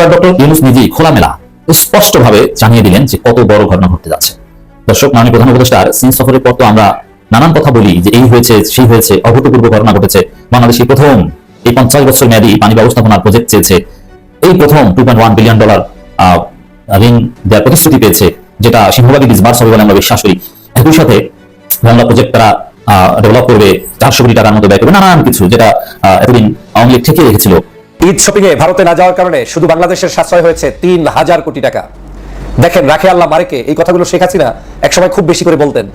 এবার ডক্টর ইউনূস নিজেই খোলামেলা স্পষ্টভাবে জানিয়ে দিলেন যে কত বড় ঘটনা ঘটতে যাচ্ছে। দর্শক, মাননীয় প্রধান উপদেষ্টার চীন সফরের পর তো আমরা নানান কথা বলি যে এই হয়েছে সেই হয়েছে, অভূতপূর্ব ঘটনা ঘটেছে, বাংলাদেশই প্রথম এই 50 বছর মেয়াদী পানি ব্যবস্থাপনার প্রজেক্ট চেয়েছে, এই প্রথম $2.1 বিলিয়ন ঋণ দেওয়ার প্রতিশ্রুতি পেয়েছে, যেটা সিংহভাগই ডিসবার্স হবে বলে আমরা বিশ্বাস করি। একই সাথে বাংলা প্রজেক্ট তারা ডেভেলপ করবে, 400 কোটি টাকার মতো ব্যয় করবে, নানান কিছু যেটা এতদিন আওয়ামী লীগ ঠেকিয়ে রেখেছিল। ঈদ শপিং এ ভারতে না যাওয়ার কারণে শুধু বাংলাদেশের সাশ্রয় হয়েছে 3000 কোটি টাকা। দেখেন, রাখে আল্লাহ মারেকে, এই কথাগুলো শেখ হাসিনা একসময় খুব বেশি করে বলতেন।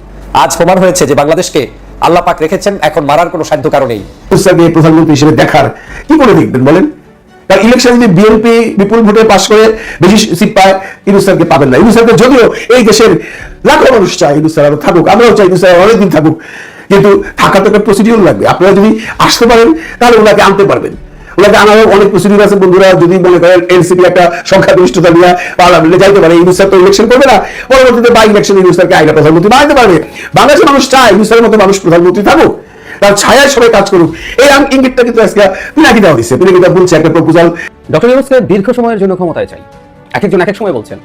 আজ প্রমাণ হয়েছে যে বাংলাদেশকে আল্লাহ পাক রেখেছেন, এখন মারার কোনো সাধ্য কারণেই। প্রধানমন্ত্রী হিসেবে দেখার কি করে দেখবেন বলেন? কারণ ইলেকশন যদি বিএনপি বিপুল ভোটে পাস করে বেশি সিট পায়, ইউনূস স্যারকে পাবেন না। ইউনূস স্যারকে যদিও এই দেশের লাখো মানুষ চায় ইউনূস স্যার আরো থাকুক, আমরাও চাই ইউনূস স্যার অনেকদিন থাকুক, কিন্তু থাকা তো একটা প্রসিডিউর লাগবে। আপনারা যদি আসতে পারেন তাহলে ওনাকে আনতে পারবেন। ওনাকে আনারও অনেক প্রসিডিউর আছে বন্ধুরা। যদি মনে করেন এনসিপি একটা সংখ্যাগরিষ্ঠতা নিয়ে পার্লামেন্টে যাইতে পারে, ইউনূস স্যার তো ইলেকশন করবে না, পরবর্তীতে বাই ইলেকশন ইউনূস স্যারকে আইনা প্রধানমন্ত্রী বানাতে পারবে। বাংলাদেশের মানুষ চায় ইউনূস স্যারের মতো মানুষ প্রধানমন্ত্রী থাকুক, তার ছায়ায় সবাই কাজ করুক। এই ইঙ্গিতটা কিন্তু আজকে পিনাকি দেওয়া হয়েছে। পিনাকিটা বলছে একটা প্রপোজাল। ডক্টর ইউনূসকে দীর্ঘ সময়ের জন্য ক্ষমতায় চাই, একজন এক এক সময় বলছেন।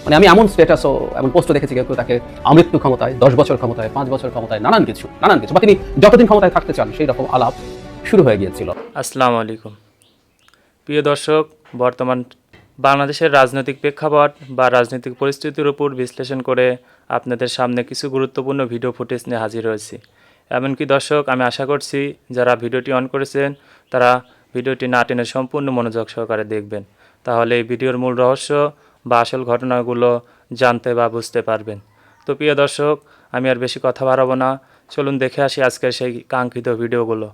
মানে আমি এমন স্ট্যাটাস ও এমন পোস্টও দেখেছি, কেউ তাকে আমৃত্যু ক্ষমতায়, 10 বছর ক্ষমতায়, 5 বছর ক্ষমতায়, নানান কিছু বা তিনি যতদিন ক্ষমতায় থাকতে চান সেই রকম আলাপ শুরু হয়ে গিয়েছিল। আসসালামু আলাইকুম প্রিয় দর্শক, বর্তমান বাংলাদেশের রাজনৈতিক প্রেক্ষাপট বা রাজনৈতিক পরিস্থিতির উপর বিশ্লেষণ করে আপনাদের সামনে কিছু গুরুত্বপূর্ণ ভিডিও ফুটেজ নিয়ে হাজির হয়েছি। এমনকি দর্শক, আমি আশা করছি যারা ভিডিওটি অন করেছেন তারা ভিডিওটি না টেনে সম্পূর্ণ মনোযোগ সহকারে দেখবেন, তাহলে এই ভিডিওর মূল রহস্য বা আসল ঘটনাগুলো জানতে বা বুঝতে পারবেন। তো প্রিয় দর্শক, আমি আর বেশি কথা বাড়াবো না, চলুন দেখে আসি আজকের সেই কাঙ্ক্ষিত ভিডিওগুলো।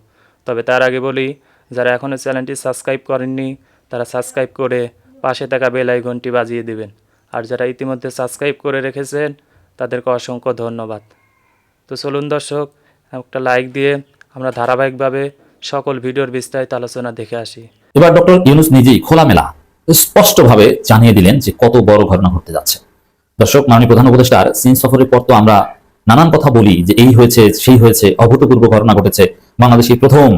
তবে তার আগে বলি, যারা এখনও চ্যানেলটি সাবস্ক্রাইব করেননি তারা সাবস্ক্রাইব করে পাশে থাকা বেল আইকনটি বাজিয়ে দিবেন, আর যারা ইতিমধ্যে সাবস্ক্রাইব করে রেখেছেন তাদেরকে অসংখ্য ধন্যবাদ। তো চলুন দর্শক, একটা লাইক দিয়ে আমরা ধারাবাহিকভাবে সকল ভিডিওর বিস্তারিত আলোচনা দেখে আসি। এবার ডক্টর ইউনূস নিজেই খোলামেলা স্পষ্টভাবে জানিয়ে দিলেন যে কত বড় ঘটনা ঘটতে যাচ্ছে। দর্শক, মাননীয় প্রধান উপদেষ্টার চীন সফরের পর তো আমরা নানান কথা বলি যে এই হয়েছে সেই হয়েছে, অভূতপূর্ব ঘটনা ঘটেছে, বাংলাদেশই প্রথম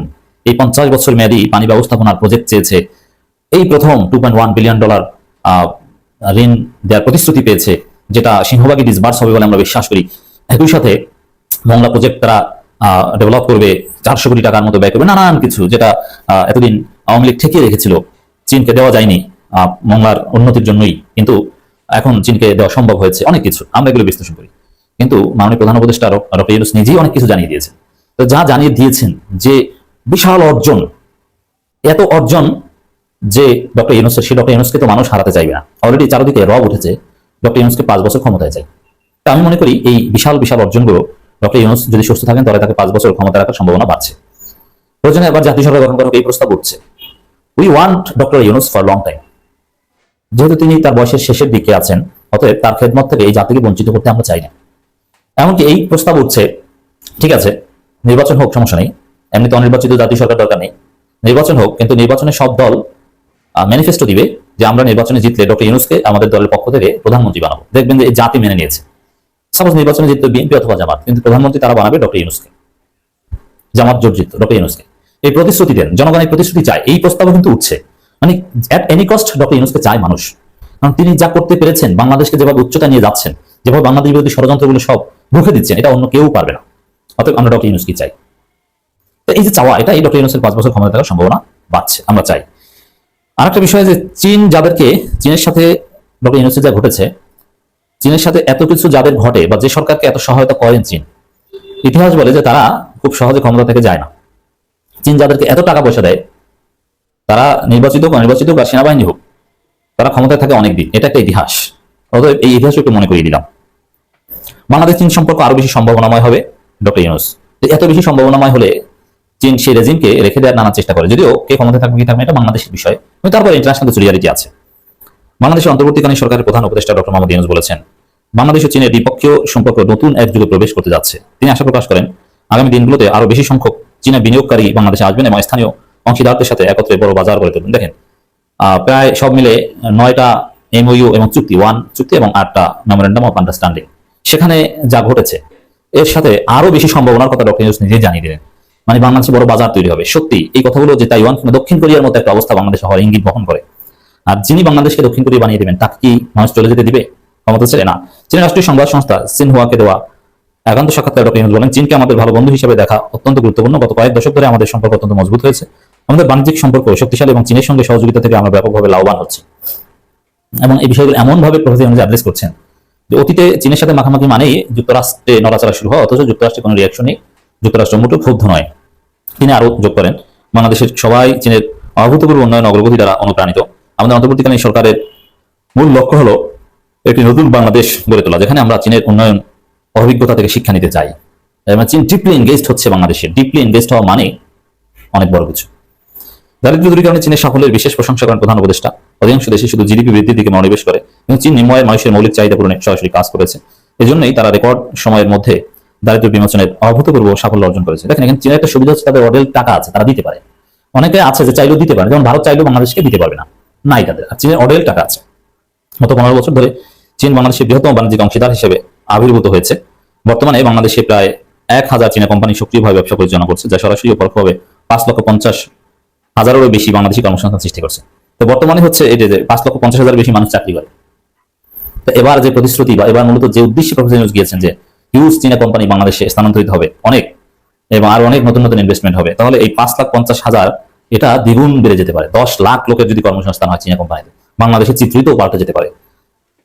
এই 50 বছর মেয়াদী পানি ব্যবস্থাপনার প্রজেক্ট চেয়েছে, এই প্রথম $2.1 বিলিয়ন ঋণ দেওয়ার প্রতিশ্রুতি পেয়েছে, যেটা সিংহভাগই ডিসবার্স হবে বলে আমরা বিশ্বাস করি। একই সাথে বাংলা প্রজেক্ট তারা ডেভেলপ করবে, 400 কোটি টাকার মতো ব্যয় করবে, নানান কিছু যেটা এতদিন আওয়ামী লীগ ঠেকিয়ে রেখেছিল। চীনকে দেওয়া যায়নি বাংলার উন্নতির জন্যই, কিন্তু এখন চীনকে দেওয়া সম্ভব হয়েছে। অনেক কিছু আমরা এগুলো বিশ্লেষণ করি, কিন্তু মাননীয় প্রধান উপদেষ্টা ডক্টর ইউনূস নিজেই অনেক কিছু জানিয়ে দিয়েছেন। তো যা জানিয়ে দিয়েছেন যে বিশাল অর্জন, এত অর্জন যে ডক্টর ইউনূসকে তো মানুষ হারাতে চাইবে না। অলরেডি চারদিকে রব উঠেছে ডক্টর ইউনূসকে 5 বছর ক্ষমতায় চাই। তা আমি মনে করি এই বিশাল বিশাল অর্জনগুলো ডক্টর ইউনূস যদি সুস্থ থাকেন তাহলে তাকে 5 বছর ক্ষমতা রাখার সম্ভাবনা বাড়ছে। প্রয়োজনে এবার জাতীয় সরকার গঠন করার এই প্রস্তাব উঠছে। We want doctor Yunus for long time. যেহেতু তিনি তার বয়সের শেষের দিকে আছেন, অতএব তার খেদমত থেকে এই জাতিকে বঞ্চিত করতে আমরা চাই না। এমনকি এই প্রস্তাব উঠছে, ঠিক আছে নির্বাচন হোক, সমস্যা নেই, এমনিতে অনির্বাচিত জাতীয় সরকার দরকার নেই, নির্বাচন হোক, কিন্তু নির্বাচনে সব দল ম্যানিফেস্টো দিবে যে আমরা নির্বাচনে জিতলে ডক্টর ইউনূসকে আমাদের দলের পক্ষ থেকে প্রধানমন্ত্রী বানাবো। দেখবেন যে এই জাতি মেনে নিয়েছে। সাপোজ নির্বাচনে জিতলো বিএনপি অথবা জামাত, কিন্তু প্রধানমন্ত্রী তারা বানাবে ডক্টর ইউনূসকে। জামাত জোট জিতলো, ডক্টর ইউনূসকে। এই প্রতিশ্রুতি দেন, জনগণের প্রতিশ্রুতি চায়, এই প্রস্তাবও কিন্তু উঠছে। মানে অ্যাট এনি কস্ট ডক্টর ইউনূসকে চায় মানুষ, কারণ তিনি যা করতে পেরেছেন, বাংলাদেশকে যেভাবে উচ্চতা নিয়ে যাচ্ছেন, যেভাবে বাংলাদেশ বিরোধী ষড়যন্ত্রগুলো সব রুখে দিচ্ছেন, এটা অন্য কেউ পারবে না। অতএব আমরা ডক্টর ইউনূসকে চাই। তো এই যে চাওয়া, এটা এই ডক্টর ইউনূসের 5 বছর ক্ষমতা থাকার সম্ভাবনা বাড়ছে, আমরা চাই। আরেকটা বিষয় যে চীনের সাথে ডক্টর ইউনূসের যা ঘটেছে, চীনের সাথে এত কিছু যাদের ঘটে বা যে সরকারকে এত সহায়তা করেন চীন, ইতিহাস বলে যে তারা খুব সহজে ক্ষমতা থেকে যায় না। চীন যাদেরকে এত টাকা পয়সা দেয়, তারা নির্বাচিত হোক অনির্বাচিত হোক আর সেনাবাহিনী হোক, তারা ক্ষমতায় থাকে অনেকদিন। এটা একটা ইতিহাস। অতএব এই ইতিহাস একটু মনে করিয়ে দিলাম। বাংলাদেশ চীন সম্পর্ক আরো বেশি সম্ভাবনাময় হবে ডক্টর ইউনূস। এত বেশি সম্ভাবনাময় হলে চীন সেই রেজিমকে রেখে দেওয়ার নানা চেষ্টা করে, যদিও কে ক্ষমতায় থাকবে কি থাকবে এটা বাংলাদেশের বিষয়, কিন্তু তারপরে ইন্টারন্যাশনাল সিরিয়ারিটি আছে। বাংলাদেশের অন্তর্বর্তীকালীন সরকারের প্রধান উপদেষ্টা ডক্টর মোহাম্মদ ইউনূস বলেছেন, বাংলাদেশ ও চীনের দ্বিপক্ষীয় সম্পর্ক নতুন এক যুগে প্রবেশ করতে যাচ্ছে। তিনি আশা প্রকাশ করেন আগামী দিনগুলোতে আরো বেশি সংখ্যক চীনা বিনিয়োগকারী বাংলাদেশে আসবেন এবং স্থানীয় অংশীদারদের সাথে একত্রে বড় বাজার গড়ে তুলবেন। দেখেন, প্রায় সব মিলে 9টা এমওইউ এবং চুক্তি এবং 8টা মেমোরেন্ডাম অফ আন্ডারস্ট্যান্ডিং, সেখানে যা ঘটেছে এর সাথে আরো বেশি সম্ভাবনার কথা ডক্টর ইউনূস নিজেই জানিয়ে দিলেন। মানে বাংলাদেশে বড় বাজার তৈরি হবে। সত্যি এই কথাগুলো যে তাইওয়ান কিংবা দক্ষিণ কোরিয়ার মতো একটা অবস্থা বাংলাদেশে হওয়ার ইঙ্গিত বহন করে। আর যিনি বাংলাদেশকে দক্ষিণ কোরিয়া বানিয়ে দেবেন তাকে কি মানুষ চলে যেতে দিবে? ক্ষমতা ছেড়ে না। চীনের রাষ্ট্রীয় সংবাদ সংস্থা সিনহুয়াকে দেওয়া একান্ত সাক্ষাৎকারে ডক্টর ইউনূস বলেন, চীনকে আমাদের ভালো বন্ধু হিসেবে দেখা অত্যন্ত গুরুত্বপূর্ণ। গত কয়েক দশক ধরে আমাদের সম্পর্ক অত্যন্ত মজবুত হয়েছে। আমাদের বাণিজ্যিক সম্পর্ক শক্তিশালী এবং চীনের সঙ্গে সহযোগিতা থেকে আমরা ব্যাপকভাবে লাভবান হচ্ছি। এবং এই বিষয়গুলো এমনভাবে প্রফেসর ইউনূস অ্যাড্রেস করছেন যে অতীতে চীনের সাথে মাখামাখি মানেই যুক্তরাষ্ট্রে নড়াচড়া শুরু হয়, অথচ যুক্তরাষ্ট্রে কোনো রিয়াকশন নেই, যুক্তরাষ্ট্র মোটেও ক্ষুব্ধ নয়। তিনি আরো যোগ করেন, বাংলাদেশের সবাই চীনের অভূতপূর্ব উন্নয়ন অগ্রগতি দ্বারা অনুপ্রাণিত। আমাদের অন্তর্বর্তীকালীন সরকারের মূল লক্ষ্য হলো একটি নতুন বাংলাদেশ গড়ে তোলা, যেখানে আমরা চীনের উন্নয়ন অভিজ্ঞতা থেকে শিক্ষা নিতে চাই। চীন ডিপলি এনগেজড হচ্ছে বাংলাদেশে। ডিপলি এনগেজড হওয়া মানে অনেক বড় কিছু। দারিদ্র দূরীকরণে চীনের সাফল্যের বিশেষ প্রশংসা করেন প্রধান উপদেষ্টা। অধিকাংশ দেশে শুধু জিডিপি বৃদ্ধির দিকে মনোনিবেশ করে, কিন্তু চীন নিম্নআয়ের মানুষের মৌলিক চাহিদা পূরণে সরাসরি কাজ করেছে। এজন্যই তারা রেকর্ড সময়ের মধ্যে দারিদ্র বিমোচনের অভূতপূর্ব সাফল্য অর্জন করেছে। দেখেন, এখানে চীনের একটা সুবিধা হচ্ছে তাদের অডেল টাকা আছে, তারা দিতে পারে। অনেকে আছে যে চাইলেও দিতে পারে, যেমন ভারত চাইলেও বাংলাদেশকে দিতে পারবে না, নাই তাদের। আর চীনের অডেল টাকা আছে। গত 15 বছর ধরে চীন বাংলাদেশের বৃহত্তম বাণিজ্যিক অংশীদার হিসেবে আবির্ভূত হয়েছে। বর্তমানে বাংলাদেশে প্রায় 1000 চীনা কোম্পানি সক্রিয়ভাবে ব্যবসা পরিচালনা করছে, যা সরাসরি ও পরোক্ষভাবে 5,50,000-এরও বেশি বাংলাদেশি কর্মসংস্থান সৃষ্টি করছে। তো বর্তমানে হচ্ছে এই যে 5,50,000-এর বেশি মানুষ চাকরি করে। তো এবার যে প্রতিশ্রুতি বা এবার মূলত যে উদ্দেশ্যে প্রফেসর ইউনূস গিয়েছেন যে হিউজ চীনা কোম্পানি বাংলাদেশে স্থানান্তরিত হবে অনেক, এবং আরো অনেক নতুন নতুন ইনভেস্টমেন্ট হবে, তাহলে এই 5,50,000 এটা দ্বিগুণ বেড়ে যেতে পারে। 10 লাখ লোকের যদি কর্মসংস্থান হয় চীনা কোম্পানিতে, বাংলাদেশের চিত্রিতও পাল্টে যেতে পারে।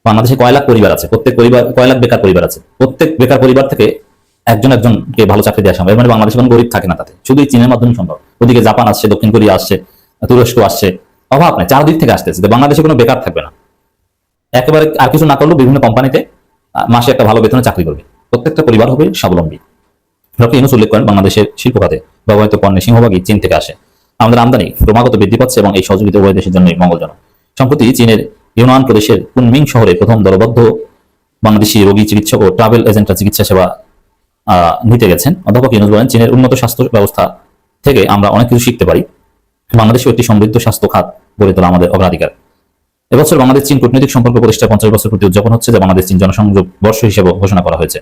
বাংলাদেশে কয় লাখ পরিবার আছে, প্রত্যেক পরিবার কয় লাখ বেকার পরিবার আছে, প্রত্যেক বেকার পরিবার থেকে একজনকে ভালো চাকরি দেওয়া সম্ভব। মানে বাংলাদেশে কোনো গরিব থাকে না, তাতে শুধু এই চীনের মাধ্যমে সম্ভব। ওদিকে জাপান আসছে, দক্ষিণ কোরিয়া আসছে, তুরস্ক আসছে, অভাব নাই, চারদিক থেকে আসতেছে। বাংলাদেশে কোনো বেকার থাকবে না। একেবারে আর কিছু না করলেও বিভিন্ন কোম্পানিতে মাসে একটা ভালো বেতনে চাকরি করবে, প্রত্যেকটা পরিবার হবে স্বাবলম্বী। ডক্টর ইউনূস উল্লেখ করেন, বাংলাদেশের শিল্প খাতে ব্যবহৃত পণ্যের সিংহভাগই চীন থেকে আসে। আমাদের আমদানি ক্রমাগত বৃদ্ধি পাচ্ছে এবং এই সহযোগিতা উভয় দেশের জন্যই মঙ্গলজনক। সম্প্রতি চীনের ইউনান প্রদেশের কুনমিং শহরে প্রথম দলবদ্ধ বাংলাদেশি রোগী, চিকিৎসক ও ট্রাভেল এজেন্টরা চিকিৎসা সেবা নিতে গেছেন। অধ্যাপক ইউনূস বলেন, চীনের উন্নত স্বাস্থ্য ব্যবস্থা থেকে আমরা অনেক কিছু শিখতে পারি। বাংলাদেশেও একটি সমৃদ্ধ স্বাস্থ্য খাত গড়ে তোলা আমাদের অগ্রাধিকার। এবছর বাংলাদেশ চীন কূটনৈতিক সম্পর্ক প্রতিষ্ঠা 50 বছর পূর্তি উদযাপন হচ্ছে, যা বাংলাদেশ চীন জনসংযোগ বর্ষ হিসেবে ঘোষণা করা হয়েছে।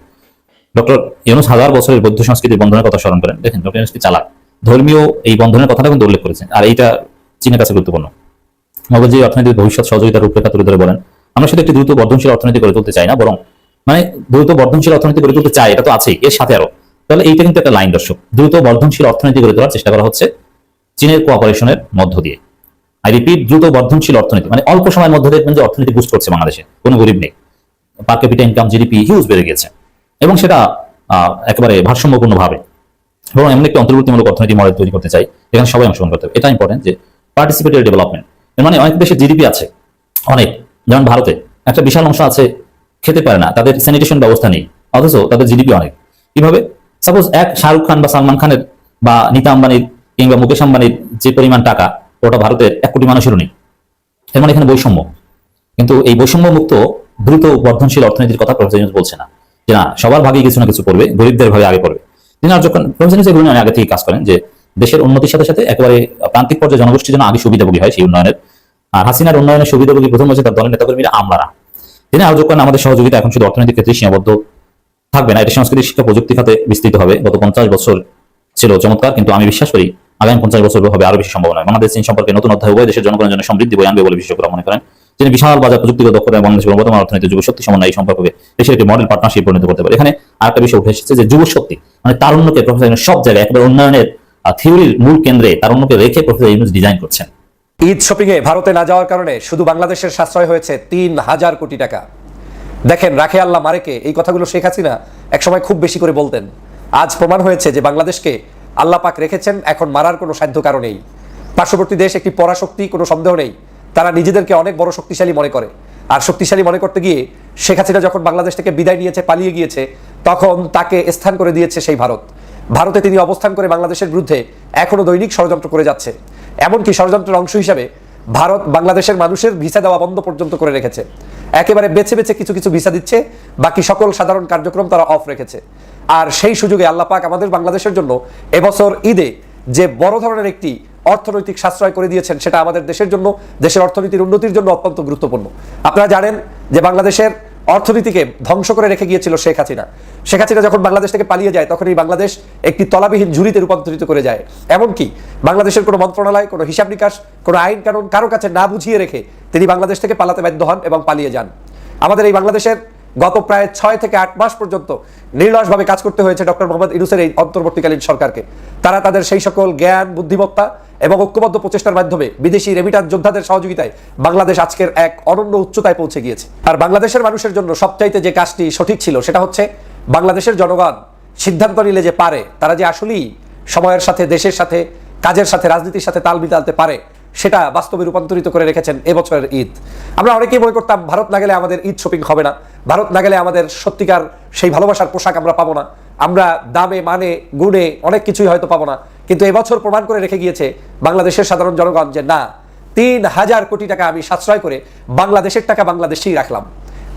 ডক্টর ইউনূস 1000 বছরের বৌদ্ধ সংস্কৃতির বন্ধনের কথা স্মরণ করেন। দেখেন, ডক্টর ইউনূস কি চালাক, ধর্মীয় এই বন্ধনের কথাটা কিন্তু উল্লেখ করেছেন, আর এইটা চীনের কাছে গুরুত্বপূর্ণ। মগজি অর্থনৈতিক ভবিষ্যৎ সহযোগিতার রূপরেখা তুলে ধরে বলেন, আমরা শুধু একটি দ্রুত বর্ধনশীল অর্থনীতি গড়ে তুলতে চাই না, বরং মানে দ্রুত বর্ধনশীল অর্থনীতি গড়ে তুলতে চাই, এটা তো আছেই, এর সাথে আরো। তাহলে এইটা কিন্তু একটা লাইন, দর্শক। দ্রুত বর্ধনশীল অর্থনীতি গড়ে তোলার চেষ্টা করা হচ্ছে চীনের কোঅপারেশনের মধ্য দিয়ে। আই রিপিট, দ্রুত বর্ধনশীল অর্থনীতি মানে অল্প সময়ের মধ্যে দেখবেন যে অর্থনীতি বুস্ট করছে বাংলাদেশে, কোনো গরিব নেই, পার ক্যাপিটা ইনকাম জিডিপি হিউজ বেড়ে গেছে, এবং সেটা একেবারে ভারসাম্যপূর্ণ ভাবে। এবং এমন একটি অন্তর্বর্তীমূলক অর্থনীতি মডেল তৈরি করতে চাই, এখানে সবাই অংশগ্রহণ করতে হবে। এটা ইম্পর্টেন্ট যে পার্টিসিপেটরি ডেভেলপমেন্ট। এর মানে অনেক দেশে জিডিপি আছে অনেক, যেমন ভারতে একটা বিশাল অংশ আছে খেতে পারে না, তাদের স্যানিটেশন ব্যবস্থা নেই, অথচ তাদের জিডিপি অনেক। কিভাবে? সাপোজ এক শাহরুখ খান বা সালমান খানের বা নীতা আম্বানির কিংবা মুকেশ আম্বানির যে পরিমাণ টাকা, ওটা ভারতের 1 কোটি মানুষেরও নেই। এর মানে এখানে বৈষম্য। কিন্তু এই বৈষম্য মুক্ত দ্রুত বর্ধনশীল অর্থনীতির কথা প্রফেসর ইউনূস বলছে না যে না সবার ভাগে কিছু না কিছু করবে, গরিবদের ভাগে আগে করবে। তিনি আর যখন প্রফেসর ইউনূস এগুলো আগে থেকে কাজ করেন যে দেশের উন্নতির সাথে সাথে একেবারে প্রান্তিক পর্যায়ে জনগোষ্ঠী যেন আগে সুবিধাভোগী হয় সেই উন্নয়নের। আর হাসিনার উন্নয়নের সুবিধাভোগী প্রথম হচ্ছে তার দলের নেতাকর্মীরা, আমরা। তিনি আরো যোগ করেন, আমাদের সহযোগিতা এখন শুধু অর্থনৈতিক ক্ষেত্রে সীমাবদ্ধ থাকবে না, এটা সংস্কৃতি, শিক্ষা, প্রযুক্তি খাতে বিস্তৃত হবে। গত 50 বছর ছিল চমৎকার, কিন্তু আমি বিশ্বাস করি আগামী 50 বছর হবে আরো বেশি সম্ভাবনা। বাংলাদেশ চীন সম্পর্কে নতুন অধ্যায় উভয় দেশের জনগণের জন্য সমৃদ্ধি বয়ে আনবে বলে বিশেষজ্ঞরা মনে করেন। তিনি বিশাল বাজার, প্রযুক্তিগত দক্ষতা এবং বাংলাদেশের বর্তমান অর্থনীতি, যুব শক্তি সমন্বয় এই সম্পর্কে দেশের একটি মডেল পার্টনারশিপ পরিণত করতে পারে। এখানে আরেকটা বিষয় উঠে এসেছে যে যুব শক্তি মানে তারুণ্যকে প্রফেসর ইউনূস সব জায়গায় একেবারে উন্নয়নের থিওরির মূল কেন্দ্রে তারুণ্যকে রেখে প্রফেসর ইউনূস ডিজাইন করছেন। ঈদ শপিং এ ভারতে না যাওয়ার কারণে শুধু বাংলাদেশের সাশ্রয় হয়েছে 3000 কোটি টাকা। দেখেন, রাখে আল্লাহ মারেকে, এই কথাগুলো শেখ হাসিনা একসময় খুব বেশি করে বলতেন। আজ প্রমাণ হয়েছে যে বাংলাদেশকে আল্লাহ পাক রেখেছেন, এখন মারার কোনো সাধ্য কারণ নেই। পার্শ্ববর্তী দেশ একটি পরাশক্তি, কোনো সন্দেহ নেই। তারা নিজেদেরকে অনেক বড় শক্তিশালী মনে করে, আর শক্তিশালী মনে করতে গিয়ে শেখ হাসিনা যখন বাংলাদেশ থেকে বিদায় নিয়েছে, পালিয়ে গিয়েছে, তখন তাকে স্থান করে দিয়েছে সেই ভারত। ভারতে তিনি অবস্থান করে বাংলাদেশের বিরুদ্ধে এখনো দৈনিক ষড়যন্ত্র করে যাচ্ছে। এমনকি ষড়যন্ত্রের অংশ হিসাবে ভারত বাংলাদেশের মানুষের ভিসা দেওয়া বন্ধ পর্যন্ত করে রেখেছে। একেবারে বেছে বেছে কিছু কিছু ভিসা দিচ্ছে, বাকি সকল সাধারণ কার্যক্রম তারা অফ রেখেছে। আর সেই সুযোগে আল্লাহ পাক আমাদের বাংলাদেশের জন্য এবছর ঈদে যে বড় ধরনের একটি অর্থনৈতিক সাশ্রয় করে দিয়েছেন, সেটা আমাদের দেশের জন্য, দেশের অর্থনীতির উন্নতির জন্য অত্যন্ত গুরুত্বপূর্ণ। আপনারা জানেন যে বাংলাদেশের অর্থনীতিকে ধ্বংস করে রেখে গিয়েছিল শেখ হাসিনা। শেখ হাসিনা যখন বাংলাদেশ থেকে পালিয়ে যায় তখন এই বাংলাদেশ একটি তলাবিহীন ঝুড়িতে রূপান্তরিত করে যায়। এমনকি বাংলাদেশের কোনো মন্ত্রণালয়, কোনো হিসাব নিকাশ, কোনো আইন কানুন কারো কাছে না বুঝিয়ে রেখে তিনি বাংলাদেশ থেকে পালাতে বাধ্য হন এবং পালিয়ে যান। আমাদের এই বাংলাদেশের গত প্রায় 6 থেকে 8 মাস পর্যন্ত নির্লসভাবে কাজ করতে হয়েছে ডক্টর মোহাম্মদ ইউনূসের এই অন্তর্বর্তীকালীন সরকারকে। তারা তাদের সেই সকল জ্ঞান, বুদ্ধিমত্তা এবং ঐক্যবদ্ধ প্রচেষ্টার মাধ্যমে বিদেশি রেমিটান্স যোদ্ধাদের সহযোগিতায় বাংলাদেশ আজকের এক অনন্য উচ্চতায় পৌঁছে গিয়েছে। আর বাংলাদেশের মানুষের জন্য সবচাইতে যে কাজটি সঠিক ছিল সেটা হচ্ছে বাংলাদেশের জনগণ সিদ্ধান্ত নিলে যে পারে, তারা যে আসলেই সময়ের সাথে, দেশের সাথে, কাজের সাথে, রাজনীতির সাথে তাল মিলাতে পারে, সেটা বাস্তবে রূপান্তরিত করে রেখেছেন এবছরের ঈদ। আমরা অনেকেই মনে করতাম ভারত না গেলে আমাদের ঈদ শপিং হবে না, ভারত না গেলে আমাদের সত্যিকার সেই ভালোবাসার পোশাক আমরা পাবো না, আমরা দামে, মানে, গুণে অনেক কিছুই হয়তো পাবো না। কিন্তু এবছর প্রমাণ করে রেখে গিয়েছে বাংলাদেশের সাধারণ জনগণ যে না, 3,000 কোটি টাকা আমি সাশ্রয় করে বাংলাদেশের টাকা বাংলাদেশেই রাখলাম।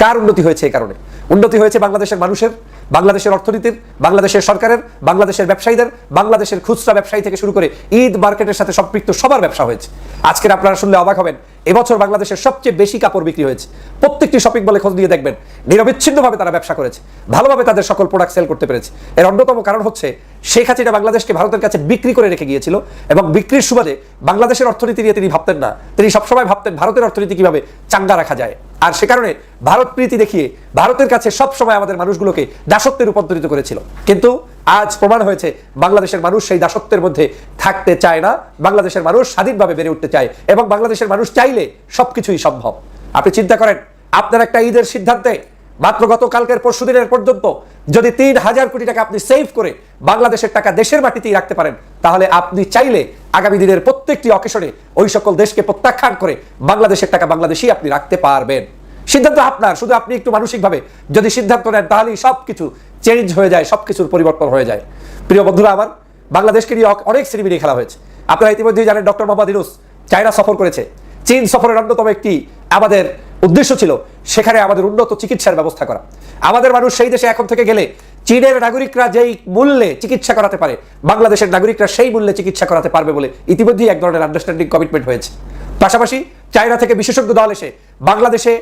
কার উন্নতি হয়েছে? এই কারণে উন্নতি হয়েছে বাংলাদেশের মানুষের, বাংলাদেশের অর্থনীতির, বাংলাদেশের সরকারের, বাংলাদেশের ব্যবসায়ীদের, বাংলাদেশের খুচরা ব্যবসায়ী থেকে শুরু করে ঈদ মার্কেটের সাথে সম্পৃক্ত সবার ব্যবসা হয়েছে। আজকের আপনারা শুনলে অবাক হবেন, এবছর বাংলাদেশের সবচেয়ে বেশি কাপড় বিক্রি হয়েছে। প্রত্যেকটি শপিং মলে খোঁজ নিয়ে দেখবেন নিরবিচ্ছিন্নভাবে তারা ব্যবসা করেছে, ভালোভাবে তাদের সকল প্রোডাক্ট সেল করতে পেরেছে। এর অন্যতম কারণ হচ্ছে শেখ হাসিনা বাংলাদেশকে ভারতের কাছে বিক্রি করে রেখে গিয়েছিল এবং বিক্রির সুবাদে বাংলাদেশের অর্থনীতি নিয়ে তিনি ভাবতেন না, তিনি সবসময় ভাবতেন ভারতের অর্থনীতি কিভাবে চাঙ্গা রাখা যায়। আর সে কারণে ভারত প্রীতি দেখিয়ে ভারতের কাছে সবসময় আমাদের মানুষগুলোকে দাসত্বে রূপান্তরিত করেছিল। কিন্তু আজ প্রমাণ হয়েছে বাংলাদেশের মানুষ সেই দাসত্বের মধ্যে থাকতে চায় না, বাংলাদেশের মানুষ স্বাধীনভাবে বেড়ে উঠতে চায় এবং বাংলাদেশের মানুষ চাইলে সবকিছুই সম্ভব। আপনি চিন্তা করেন, আপনার একটা ঈদের সিদ্ধান্তে মাত্র গতকালকের পরশুদিনের পর্যন্ত যদি 3,000 কোটি টাকা আপনি সেভ করে বাংলাদেশের টাকা দেশের মাটিতেই রাখতে পারেন, তাহলে আপনি চাইলে আগামী দিনের প্রত্যেকটি অকেশনে ওই সকল দেশকে প্রত্যাখ্যান করে বাংলাদেশের টাকা বাংলাদেশেই আপনি রাখতে পারবেন। সিদ্ধান্ত আপনার, শুধু আপনি একটু মানসিকভাবে যদি সিদ্ধান্ত নেন তাহলেই সবকিছু চেঞ্জ হয়ে যায়, সবকিছুর পরিবর্তন হয়ে যায়। প্রিয় বন্ধুরা আমার, বাংলাদেশকে নিয়ে অনেক সিনেমি নিয়ে খেলা হয়েছে। আপনারা ইতিমধ্যেই জানেন ডক্টর মোহাম্মদ ইউনূস চায়না সফর করেছে। চীন সফরের অন্যতম একটি আমাদের উদ্দেশ্য ছিল সেখানে আমাদের উন্নত চিকিৎসার ব্যবস্থা করা। আমাদের মানুষ সেই দেশে এখন থেকে গেলে চীনের নাগরিকরা যেই মূল্যে চিকিৎসা করাতে পারে, বাংলাদেশের নাগরিকরা সেই মূল্যে চিকিৎসা করাতে পারবে বলে ইতিমধ্যেই এক ধরনের আন্ডারস্ট্যান্ডিং কমিটমেন্ট হয়েছে। পাশাপাশি চায়না থেকে বিশেষজ্ঞ দল এসে বাংলাদেশে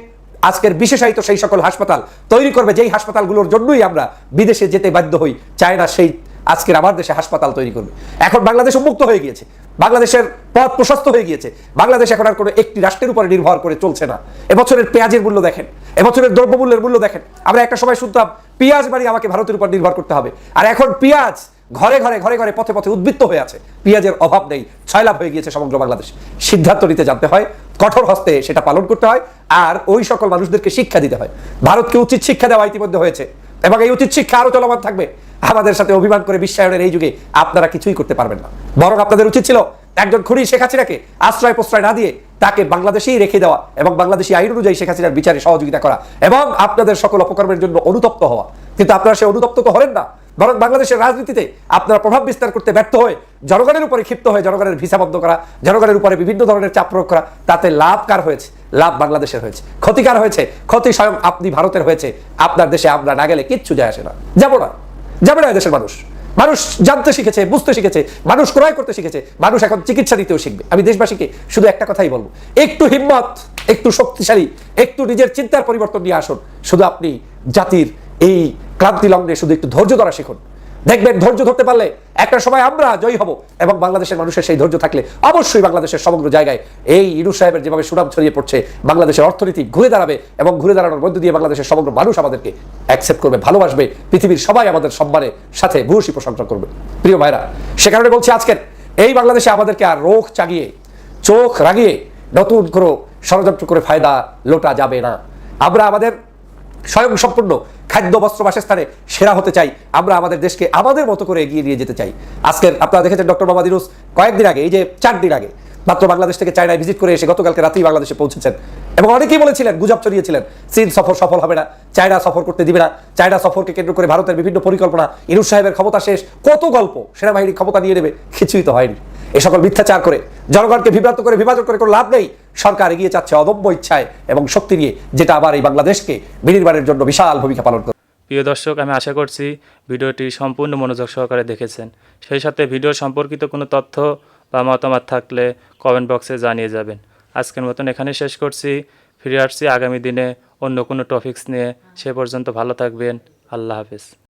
আজকের বিশেষায়িত সেই সকল হাসপাতাল তৈরি করবে যেই হাসপাতালগুলোর জন্যই আমরা বিদেশে যেতে বাধ্য হই। চায়না সেই আজকের আমার দেশে হাসপাতাল তৈরি করবে। এখন বাংলাদেশ উন্মুক্ত হয়ে গিয়েছে, বাংলাদেশের পথ প্রশস্ত হয়ে গিয়েছে। বাংলাদেশ এখন আর কোনো একটি রাষ্ট্রের উপরে নির্ভর করে চলছে না। এবছরের পেঁয়াজের মূল্য দেখেন, এবছরের দ্রব্যমূল্যের মূল্য দেখেন। আমরা একটা সময় শুনতাম পেঁয়াজ মানে আমাকে ভারতের উপর নির্ভর করতে হবে, আর এখন পেঁয়াজ ঘরে ঘরে ঘরে ঘরে পথে পথে উদ্বৃত্ত হয়ে আছে। পেঁয়াজের অভাব নেই, ছয়লাভ হয়ে গিয়েছে সমগ্র বাংলাদেশ। সিদ্ধান্ত নিতে জানতে হয়, কঠোর হস্তে সেটা পালন করতে হয়, আর ওই সকল মানুষদেরকে শিক্ষা দিতে হয়। ভারতকে উচিত শিক্ষা দেওয়া ইতিমধ্যে হয়েছে এবং এই উচিত শিক্ষা আরো চলমান থাকবে। আমাদের সাথে অভিমান করে বিশ্বায়নের এই যুগে আপনারা কিছুই করতে পারবেন না। বরং আপনাদের উচিত ছিল একজন খুনি শেখ হাসিনাকে আশ্রয় প্রশ্রয় না দিয়ে তাকে বাংলাদেশেই রেখে দেওয়া এবং বাংলাদেশি আইন অনুযায়ী শেখ হাসিনার বিচারে সহযোগিতা করা এবং আপনাদের সকল অপকর্মের জন্য অনুতপ্ত হওয়া। কিন্তু আপনারা সে অনুতপ্ত তো হলেন না, বরং বাংলাদেশের রাজনীতিতে আপনারা প্রভাব বিস্তার করতে ব্যর্থ হয়ে জনগণের উপরে ক্ষিপ্ত হয়ে জনগণের ভিসা বন্ধ করা, জনগণের উপরে বিভিন্ন ধরনের চাপ প্রয়োগ করা। তাতে লাভ কার হয়েছে? লাভ বাংলাদেশের হয়েছে। ক্ষতিকার হয়েছে? ক্ষতি স্বয়ং আপনি ভারতের হয়েছে। আপনার দেশে আমরা না গেলে কিচ্ছু যায় আসে না, যাবো না, যাবে না। দেশের মানুষ মানুষ জানতে শিখেছে, বুঝতে শিখেছে, মানুষ ক্রয় করতে শিখেছে, মানুষ এখন চিকিৎসা নিতেও শিখবে। আমি দেশবাসীকে শুধু একটা কথাই বলবো, একটু হিম্মত, একটু শক্তিশালী, একটু নিজের চিন্তার পরিবর্তন নিয়ে আসুন। শুধু আপনি জাতির এই ক্লান্তি লগ্নে শুধু একটু ধৈর্য ধরা শিখুন। দেখবেন ধৈর্য ধরতে পারলে একটা সময় আমরা জয়ী হব এবং বাংলাদেশের মানুষের সেই ধৈর্য থাকলে অবশ্যই বাংলাদেশের সমগ্র জায়গায় এই ইউনূস সাহেবের যেভাবে সুনাম ছড়িয়ে পড়ছে, বাংলাদেশের অর্থনীতি ঘুরে দাঁড়াবে এবং ঘুরে দাঁড়ানোর মধ্য দিয়ে বাংলাদেশের সমগ্র মানুষ আমাদেরকে অ্যাকসেপ্ট করবে, ভালোবাসবে। পৃথিবীর সবাই আমাদের সম্মানের সাথে ভূয়সী প্রশংসা করবে। প্রিয় ভাইরা, সে কারণে বলছি আজকের এই বাংলাদেশে আমাদেরকে আর রোখ চাগিয়ে, চোখ রাগিয়ে নতুন কোনো ষড়যন্ত্র করে ফায়দা লোটা যাবে না। আমরা আমাদের স্বয়ংসম্পূর্ণ খাদ্য, বস্ত্র, বাসস্থানে সেরা হতে চাই। আমরা আমাদের দেশকে আমাদের মতো করে এগিয়ে নিয়ে যেতে চাই। আজকের আপনারা দেখেছেন ডক্টর মোহাম্মদ ইউনূস কয়েকদিন আগে, এই যে 4 দিন আগে মাত্র বাংলাদেশ থেকে চায়নায় ভিজিট করে এসে গতকালকে রাতেই বাংলাদেশে পৌঁছেছেন এবং অনেকেই বলেছিলেন, গুজব ছড়িয়েছিলেন, চীন সফর সফল হবে না, চায়না সফর করতে দিবে না, চায়না সফরকে কেন্দ্র করে ভারতের বিভিন্ন পরিকল্পনা, ইউনূস সাহেবের ক্ষমতা শেষ, কত গল্প, সেনাবাহিনী ক্ষমতা নিয়ে নেবে, কিছুই তো হয়নি। এ সকল মিথ্যাচার করে জনগণকে বিভ্রান্ত করে বিভাজন করে কোনো লাভ নেই। সরকার এগিয়ে যাচ্ছে অদম্য ইচ্ছায় এবং শক্তি নিয়ে, যেটা আবার এই বাংলাদেশকে বিনির্মাণের জন্য বিশাল ভূমিকা পালন করে। প্রিয় দর্শক, আমি আশা করছি ভিডিওটি সম্পূর্ণ মনোযোগ সহকারে দেখেছেন। সেই সাথে ভিডিও সম্পর্কিত কোনো তথ্য বা মতামত থাকলে কমেন্ট বক্সে জানিয়ে যাবেন। আজকের মতন এখানে শেষ করছি। ফিরে আসছি আগামী দিনে অন্য কোনো টপিকস নিয়ে। সে পর্যন্ত ভালো থাকবেন। আল্লাহ হাফেজ।